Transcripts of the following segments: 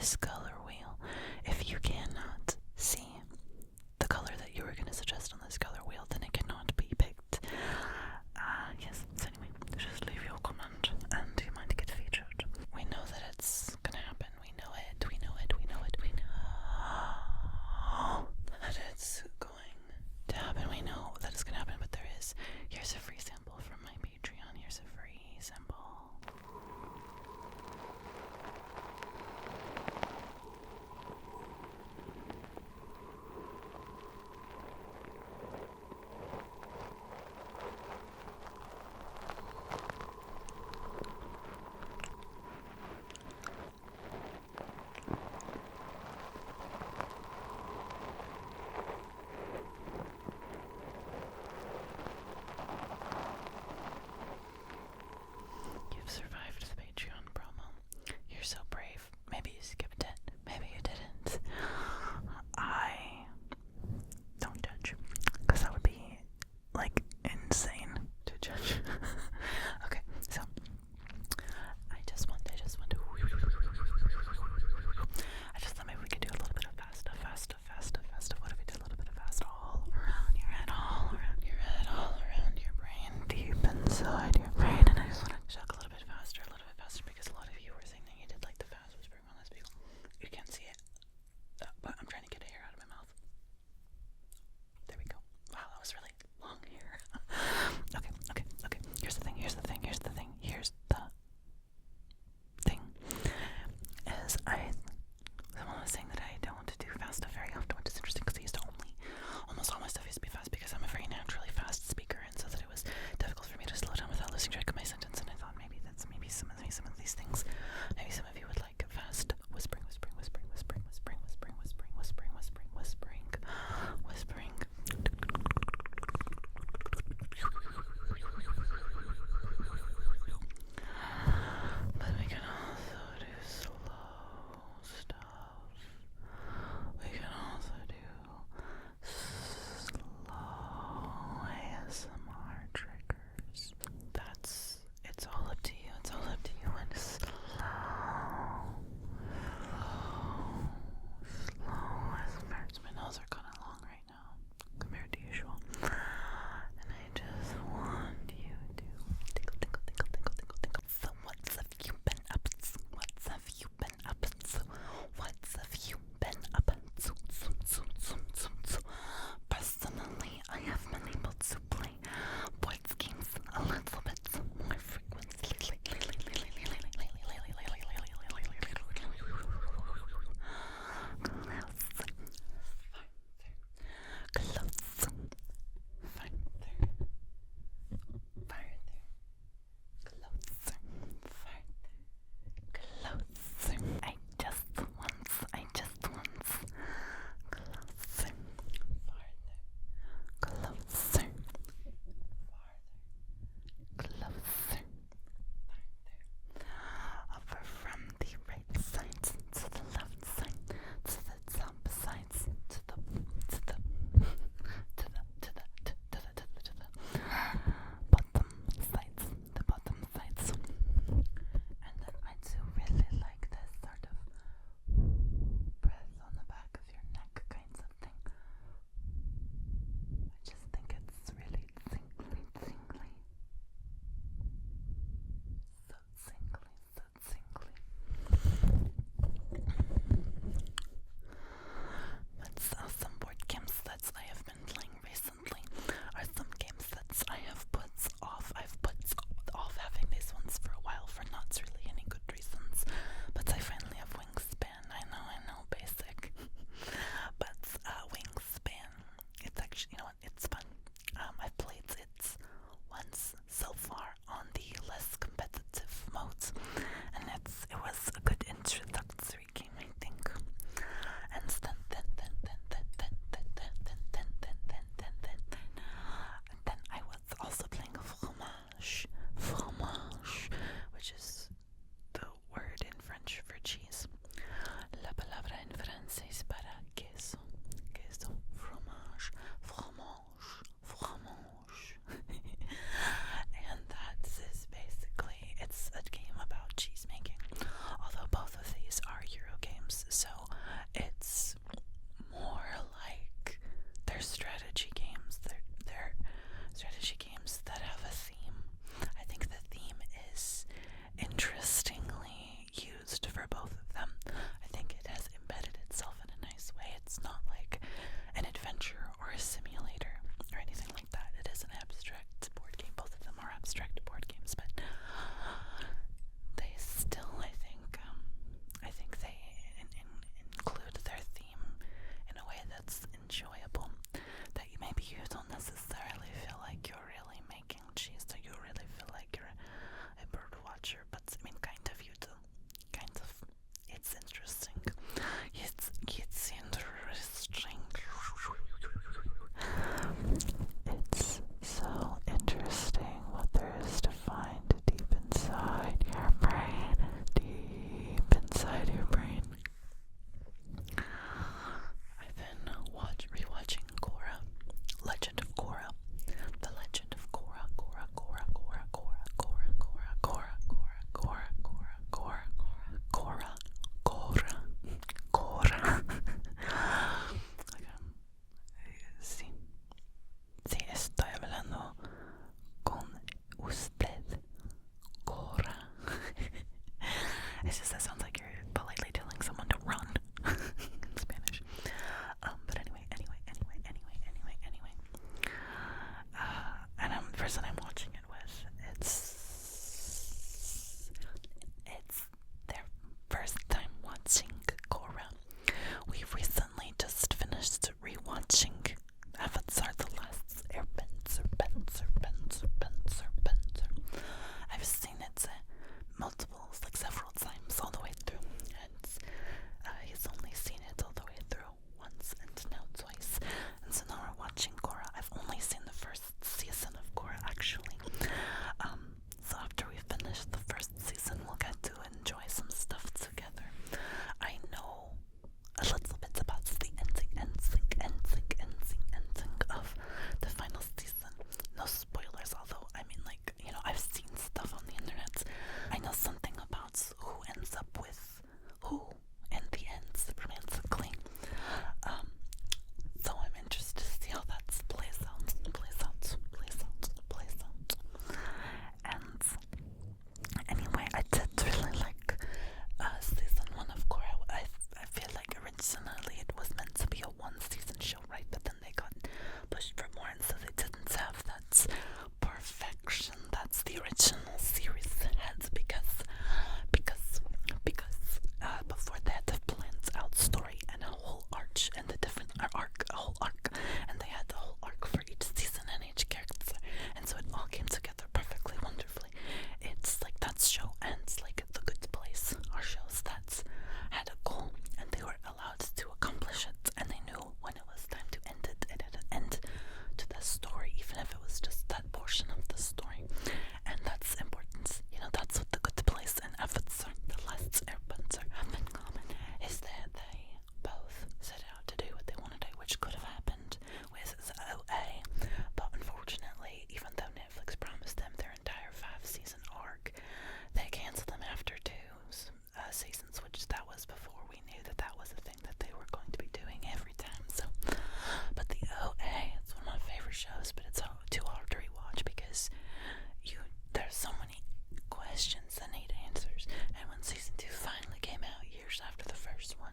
this color wheel. If you cannot see the color that you were going to suggest on this color wheel, then it cannot be picked. Yes, so anyway, just leave your comment and you might get featured. We know that it's gonna happen. We know it. We know it. We know it. We know that it's going to happen. We know that it's gonna happen, but here's a free sample from my Patreon. Here's a free sample.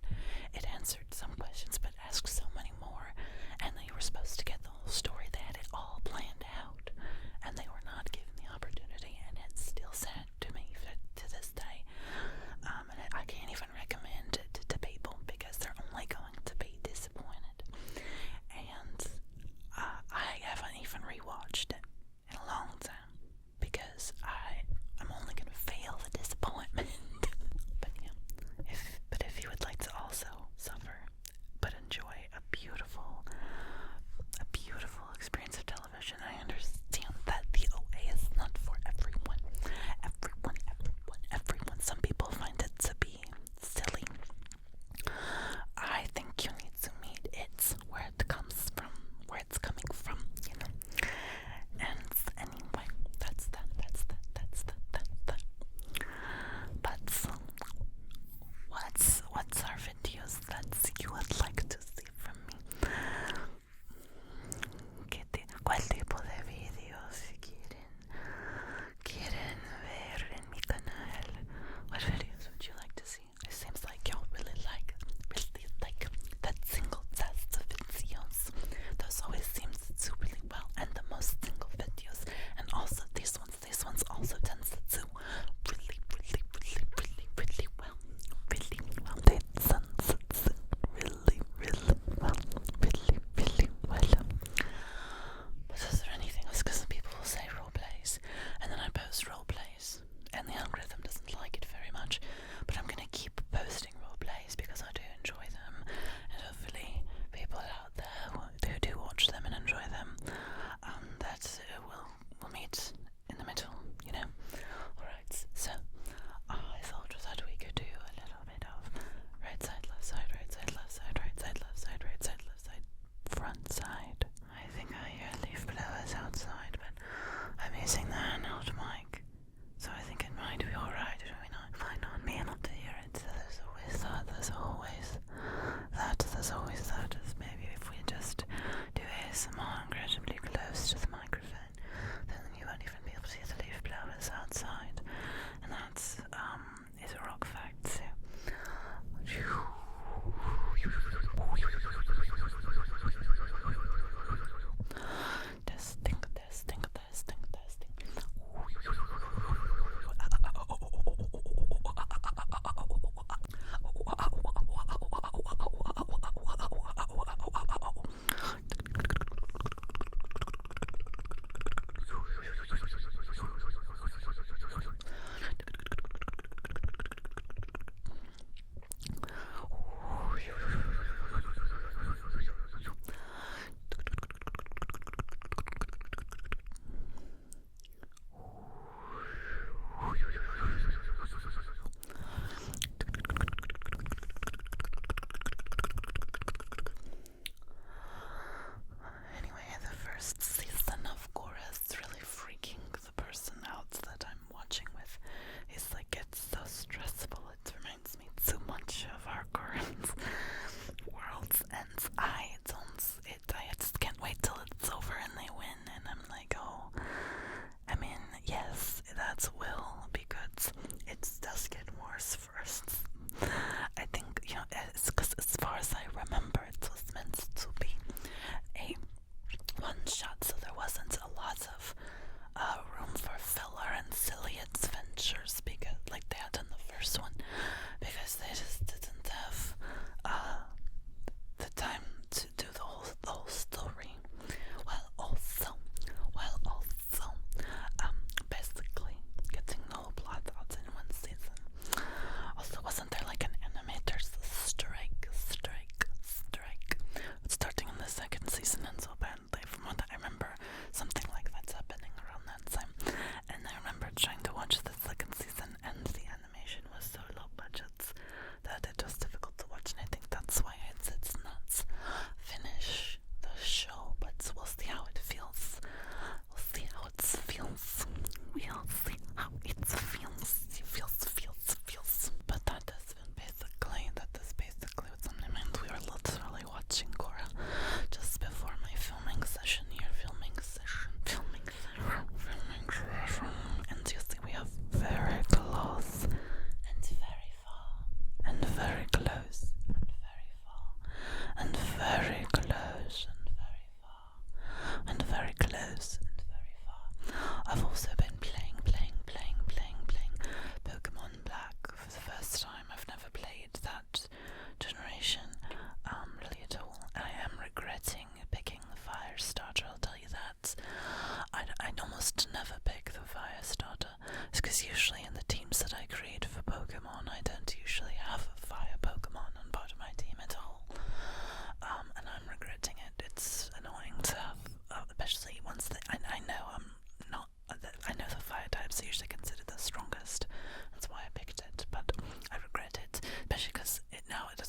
one. It answered some questions but asked so many more, and they were supposed to get the whole story. They had it all planned out, and they were not given the opportunity, and it's still sad to me to this day. And I can't even recommend it to people because they're only going to be disappointed. And I haven't even rewatched it in a long time because I'm only going to feel the disappointment. But yeah, if you would like to also suffer but enjoy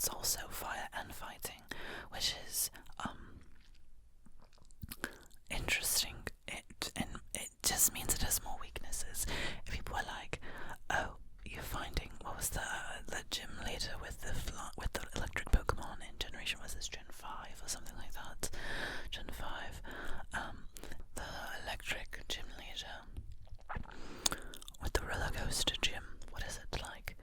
it's also fire and fighting, which is interesting. It just means it has more weaknesses. If people are like, oh, you're finding, what was the gym leader with the electric Pokemon in Generation, was this Gen 5 or something like that? Gen 5, the electric gym leader with the roller coaster gym. What is it like?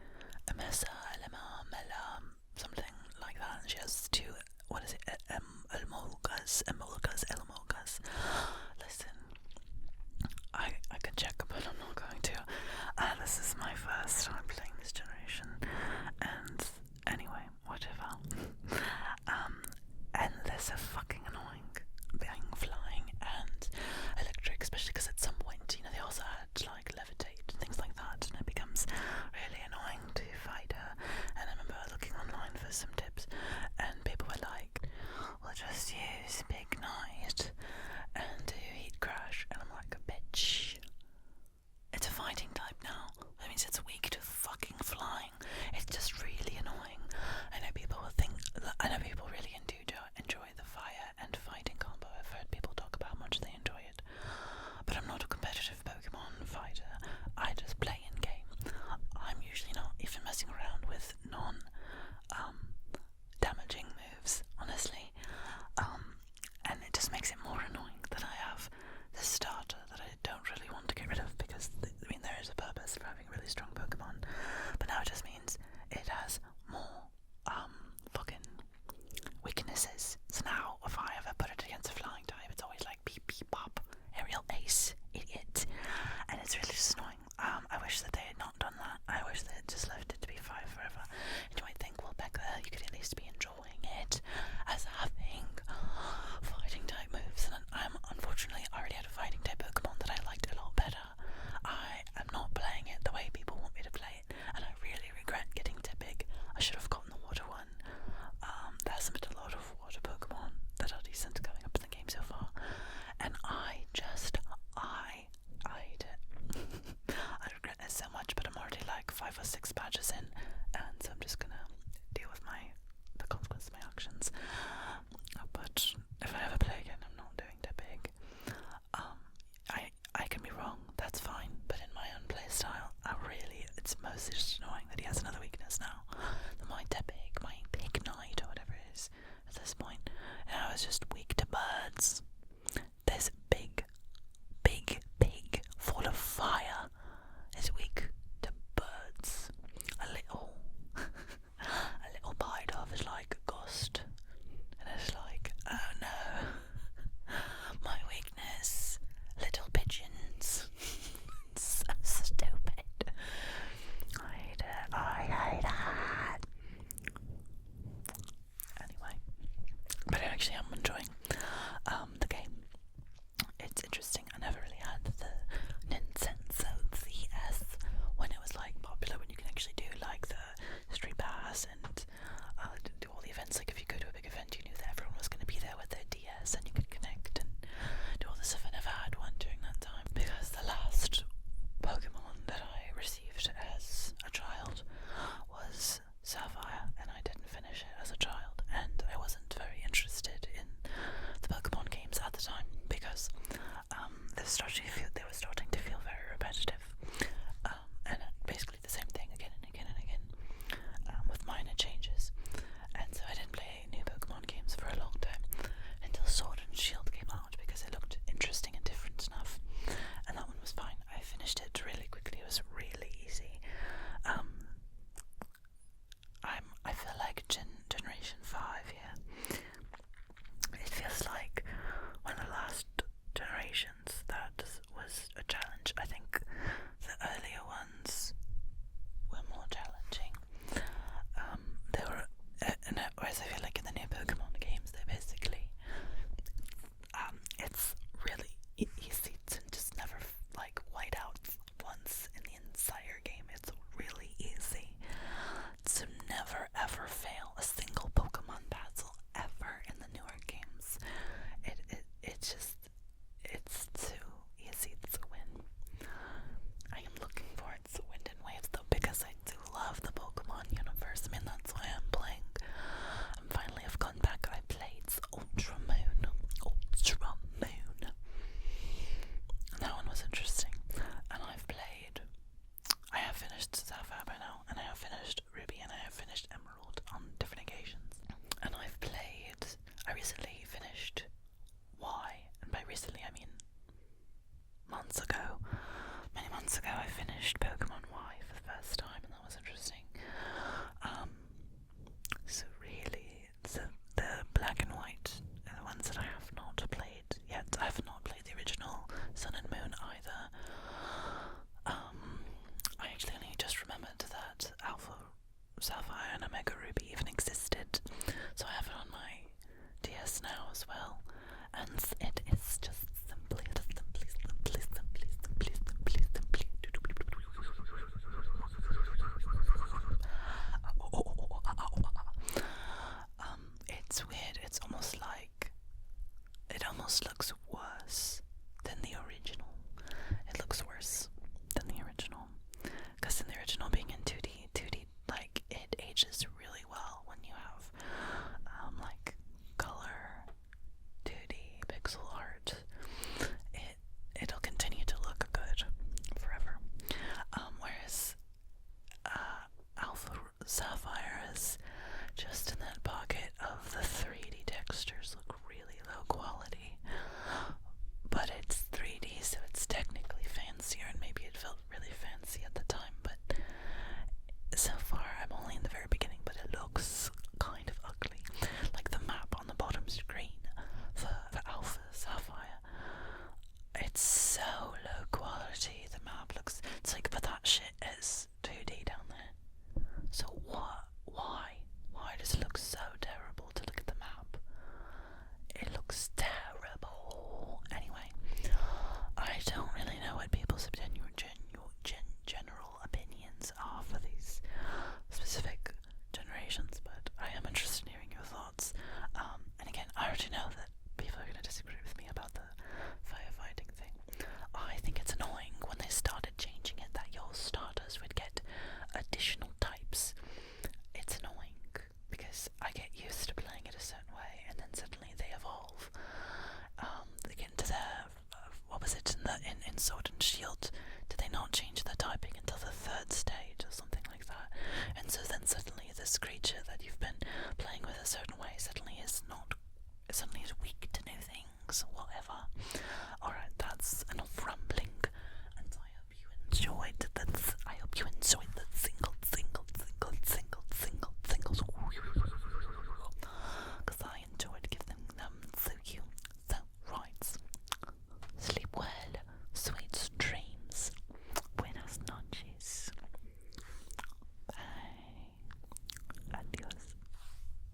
Emesa, Elema, Mela, something like that. And she has two. What is it? Emolgas. Listen, I could check, but I'm not going to. This is my first time playing this generation, and anyway, whatever. And they're so fucking annoying, being flying and electric, especially because at some point, they also had like levitate and things like that, and it becomes really annoying to fight her. And I remember looking online for some tips, and people were like, "Well, just use Big Night and do Heat Crash," and I'm like, "Bitch, it's a fighting type now. That means it's weak to fucking flying. It's just really annoying." I know people really do enjoy the fire and fighting combo. I've heard people talk about how much they enjoy it, but I'm not a competitive Pokemon fighter. I just play in game. I'm usually not even messing around with damaging moves, honestly. And it just makes it more annoying that I have this starter that I don't really want to get rid of, because there is a purpose for having really strong Pokemon, but now it just means it has more fucking weaknesses. So now if I ever put it against a flying type, it's always like beep beep pop, aerial ace, idiot, and it's really just annoying. I wish that they had not done that. I wish they had just left it to be 5 forever. And you might think, well, Becca, you could at least be enjoying it as having fighting type moves, and I'm unfortunately already had a fighting type Pokemon that I liked a lot better. I am not playing it the way people want me to play it, and I really regret getting Tepig. I should have gotten the water one. There hasn't been a lot of water Pokemon that are decent coming up in the game so far, and I hate it. I regret it so much, but I'm already like 5 or 6 badges in, and so I'm just gonna deal with the consequences of my actions. But if I ever play again, I'm not doing that big. I can be wrong, that's fine, but in my own playstyle, it's mostly just annoying that he has another weakness now. My Tepig, my Big Knight, or whatever it is, at this point, and I was just weak to birds. This big pig full of fire is weak to birds. A little bite of is like a ghost, and it's like, oh no, my weakness, little pigeons. So stupid. I hate it. Anyway, but actually I'm enjoying the it's weird. It's almost like it almost looks worse than the original. It looks worse than the original, because in the original, being in 2D, like, it ages really well when you have like color 2D pixel art. It'll continue to look good forever. Whereas Alpha Sapphire is just in that pocket of the 3D textures look really low quality. But it's 3D, so it's technically fancier, and maybe it felt really fancy at the time, but so far I'm only in the very beginning, but it looks kind of ugly. Like the map on the bottom screen for Alpha Sapphire, it's so low quality. The map looks, it's like, but that shit is 2D down there. So what? Why does it look so terrible to look at the map? It looks terrible. Anyway, I don't really know what people's general opinions are for these specific generations, but I am interested in hearing your thoughts. And again, I already know that people are going to disagree with me about the firefighting thing. I think it's annoying when they started changing it that your starters would get additional types. It's annoying because I get used to playing it a certain way, and then suddenly they evolve. They get into their what was it in Sword and Shield? Did they not change their typing until the 3rd stage or something like that? And so then suddenly this creature that you've been playing with a certain